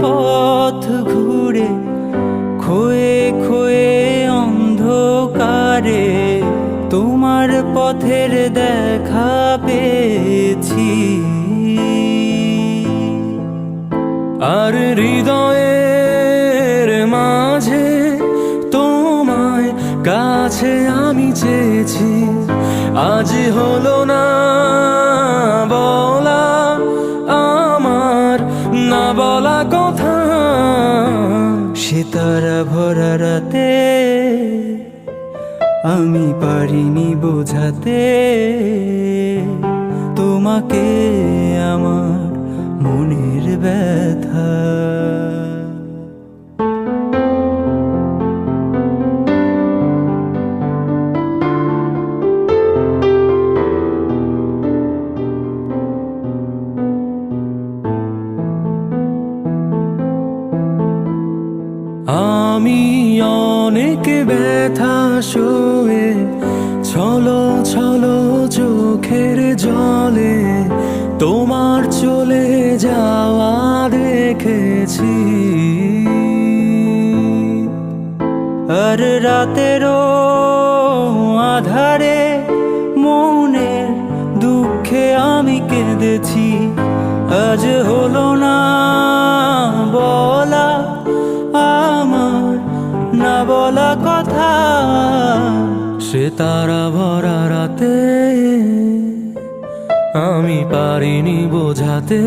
পথ ঘুরে খোয়ে খোয়ে অন্ধকারে তোমার পথের দেখা পেয়েছি। আর হৃদয়ের মাঝে তোমায় কাছে আমি চেয়েছি। আজ হলো না বলা আমার না বলা কথা, সিতারা ভরা রাতে আমি পারিনি বোঝাতে তোমাকে আমার মনের ব্যথা। আমি অনেক ব্যথা সয়ে ছলো ছলো চোখের জলে তোমার চলে যাওয়া দেখেছি। আর রাতেরও আধারে মনের দুঃখে আমি কেঁদেছি। আজ হলো না বলা আমার না বলা কথা, সে তারা ভরা রাতে আমি পারিনি বোঝাতে